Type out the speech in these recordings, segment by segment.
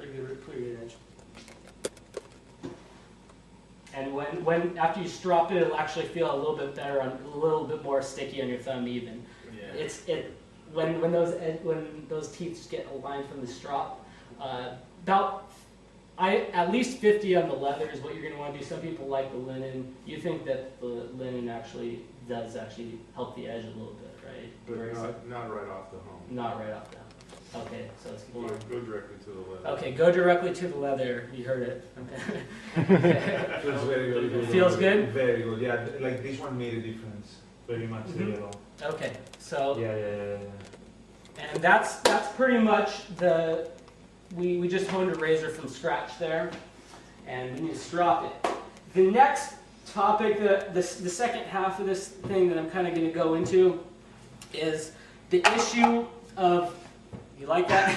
pretty good edge. And when after you strop it, it'll actually feel a little bit better, a little bit more sticky on your thumb even. Yeah. When those teeth get aligned from the strop, at least 50 on the leather is what you're going to want to do. Some people like the linen. You think that the linen does help the edge a little bit, right? But not right off the home. Not right off the home. Okay, so it's more. Go directly to the leather. Okay, go directly to the leather. You heard it. Okay. Feels very, very good. Feels good? Very good, yeah. Like this one made a difference. Very much the yellow. Okay, so Yeah. and that's pretty much we just honed a razor from scratch there, and we need to strop it. The next topic, the second half of this thing that I'm kind of going to go into is the issue of, you like that?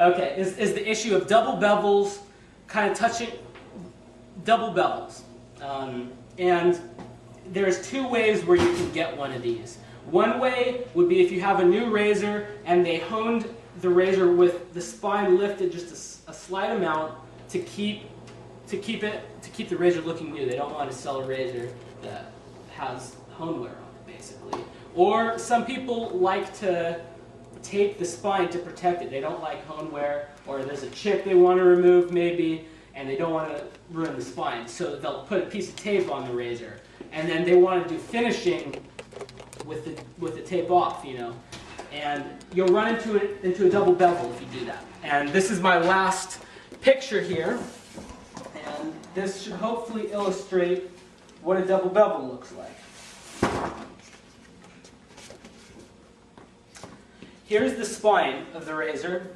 Okay, is the issue of double bevels, kind of touching double bevels. And there's two ways where you can get one of these. One way would be if you have a new razor and they honed the razor with the spine lifted just a slight amount to keep the razor looking new. They don't want to sell a razor that has hone wear on it, basically. Or some people like to tape the spine to protect it. They don't like hone wear, or there's a chip they want to remove maybe, and they don't want to ruin the spine. So they'll put a piece of tape on the razor, and then they want to do finishing with the tape off, you know. And you'll run into a double bevel if you do that. And this is my last picture here, and this should hopefully illustrate what a double bevel looks like. Here's the spine of the razor.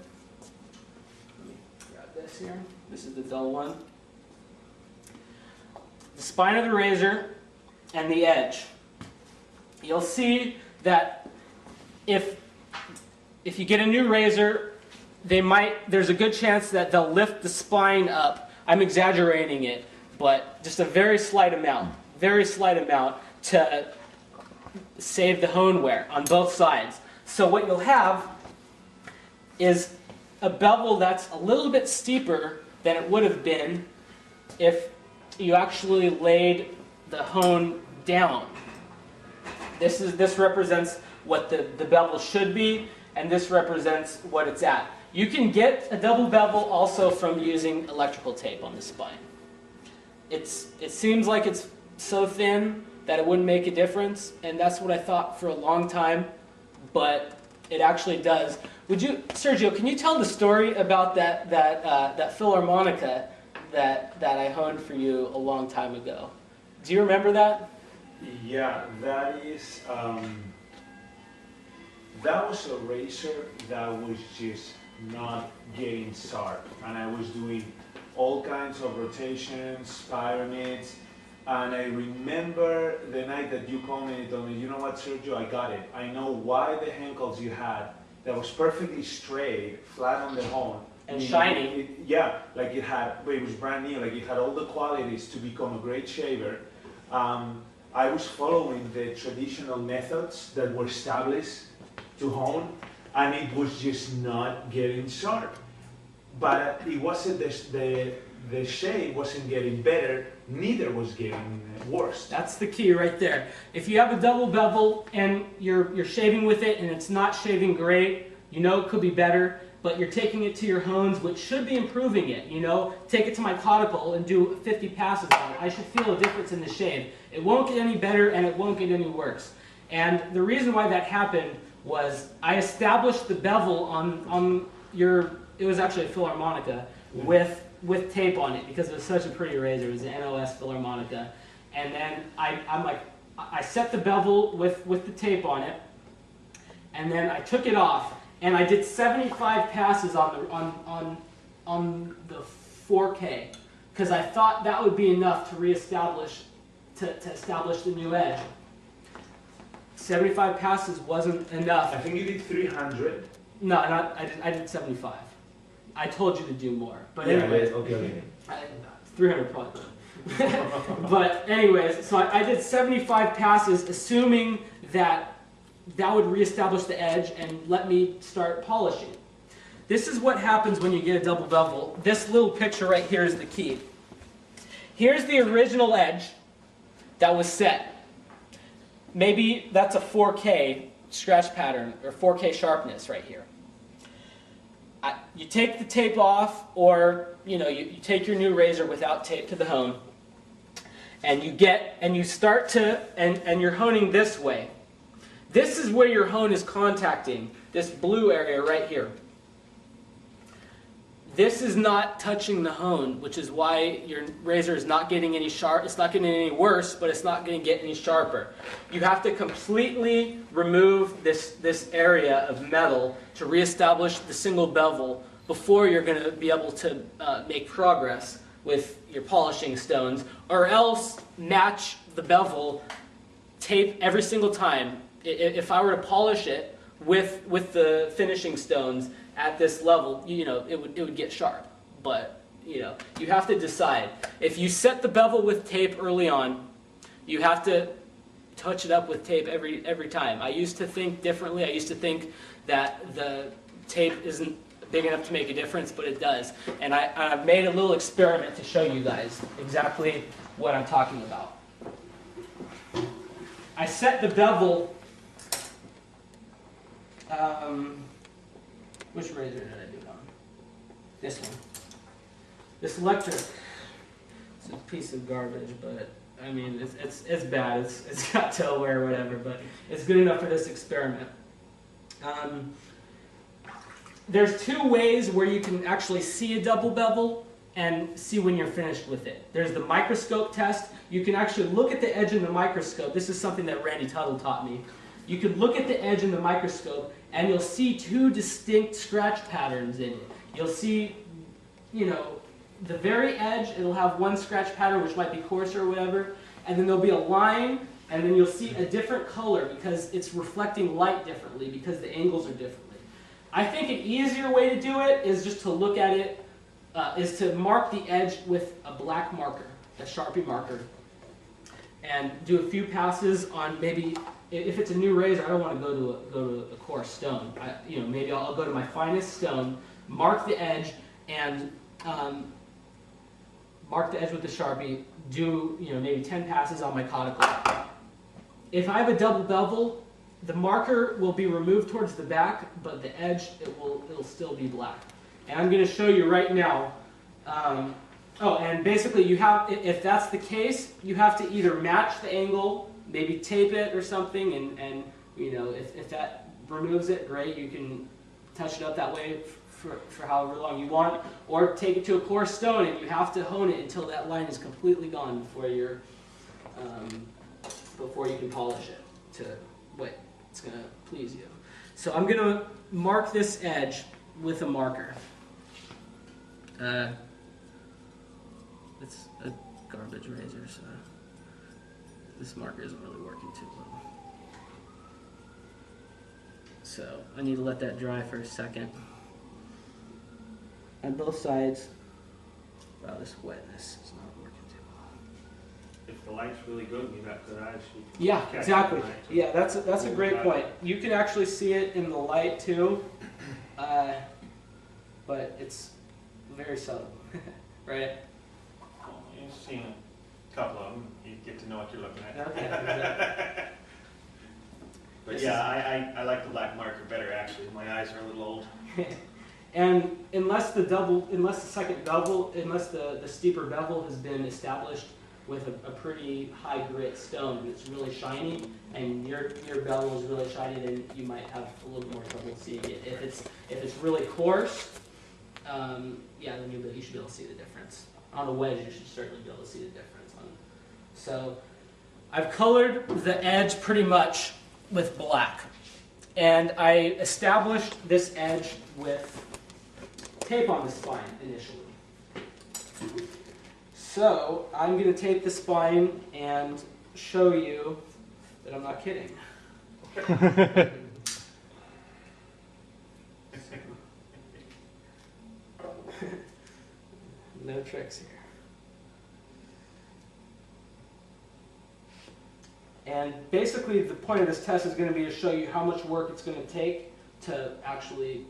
Let me grab this here. This is the dull one. The spine of the razor and the edge. You'll see that if you get a new razor, there's a good chance that they'll lift the spine up. I'm exaggerating it, but just a very slight amount to save the hone wear on both sides. So what you'll have is a bevel that's a little bit steeper than it would have been if you actually laid the hone down. This represents what the bevel should be, and this represents what it's at. You can get a double bevel also from using electrical tape on the spine. It seems like it's so thin that it wouldn't make a difference, and that's what I thought for a long time, but it actually does. Sergio, can you tell the story about that Philharmonica that I honed for you a long time ago? Do you remember that? Yeah, that was a razor that was just not getting sharp, and I was doing all kinds of rotations, pyramids, and I remember the night that you called me and told me, you know what, Sergio, I got it. I know why the Henkels you had that was perfectly straight, flat on the hone. And shiny. Like it was brand new, like it had all the qualities to become a great shaver. I was following the traditional methods that were established to hone, and it was just not getting sharp. But it wasn't the shave wasn't getting better, neither was getting worse. That's the key right there. If you have a double bevel and you're shaving with it and it's not shaving great, you know it could be better, but you're taking it to your hones, which should be improving it, you know. Take it to my caudicle and do 50 passes on it. I should feel a difference in the shave. It won't get any better and it won't get any worse. And the reason why that happened was I established the bevel on it was actually a Philharmonica with tape on it because it was such a pretty razor. It was an NOS Philharmonica. And then I set the bevel with the tape on it, and then I took it off, and I did 75 passes on the 4K because I thought that would be enough to reestablish to establish the new edge. 75 passes wasn't enough. I think you did 300. No, I did 75. I told you to do more, but Yeah, anyways, okay. 300 probably. But anyways, so I did 75 passes, assuming that would reestablish the edge and let me start polishing. this is what happens when you get a double bevel. This little picture right here is the key. Here's the original edge that was set. Maybe that's a 4K scratch pattern or 4K sharpness right here. You take the tape off, or you take your new razor without tape to the hone, and you start to and you're honing this way. This is where your hone is contacting this blue area right here. This is not touching the hone, which is why your razor is not getting any sharp. It's not getting any worse, but it's not going to get any sharper. You have to completely remove this area of metal to reestablish the single bevel before you're going to be able to make progress with your polishing stones, or else match the bevel tape every single time. If I were to polish it with the finishing stones at this level, it would get sharp. But you have to decide. If you set the bevel with tape early on, you have to touch it up with tape every time. I used to think differently. I used to think that the tape isn't big enough to make a difference, but it does. And I've made a little experiment to show you guys exactly what I'm talking about. I set the bevel. Which razor did I do it on? This one. This electric. It's a piece of garbage, but I mean it's bad. It's got toe wear or whatever, but it's good enough for this experiment. There's two ways where you can actually see a double bevel and see when you're finished with it. There's the microscope test. You can actually look at the edge in the microscope. This is something that Randy Tuttle taught me. You can look at the edge in the microscope and you'll see two distinct scratch patterns in it. You'll see, the very edge, it'll have one scratch pattern which might be coarser or whatever, and then there'll be a line, and then you'll see a different color because it's reflecting light differently because the angles are differently. I think an easier way to do it is just to look at it, is to mark the edge with a black marker, a Sharpie marker, and do a few passes on maybe. If it's a new razor, I don't want to go to a coarse stone. Maybe I'll go to my finest stone, mark the edge, and mark the edge with the Sharpie. Do maybe 10 passes on my caudicle. If I have a double bevel, the marker will be removed towards the back, but the edge it'll still be black. And I'm going to show you right now. And basically, if that's the case, you have to either match the angle. Maybe tape it or something, and if that removes it, great. You can touch it up that way for however long you want, or take it to a coarse stone, and you have to hone it until that line is completely gone before you can polish it to what it's going to please you. So I'm going to mark this edge with a marker. It's a garbage razor, so. This marker isn't really working too well. So I need to let that dry for a second. On both sides. Wow, this wetness is not working too well. If the light's really good and you got good eyes, you can Yeah, catch exactly. it, right? Yeah, that's a great point. You can actually see it in the light too, but it's very subtle, right? Well, you've seen a couple of them, you get to know what you're looking at. Okay, exactly. But yeah, I like the black marker better actually. My eyes are a little old. And unless the steeper bevel has been established with a pretty high grit stone and it's really shiny, and your bevel is really shiny, then you might have a little more trouble seeing it. If it's really coarse, then you should be able to see the difference. On a wedge, you should certainly be able to see the difference. So I've colored the edge pretty much with black, and I established this edge with tape on the spine initially. So I'm going to tape the spine and show you that I'm not kidding. No tricks here. And basically the point of this test is going to be to show you how much work it's going to take to actually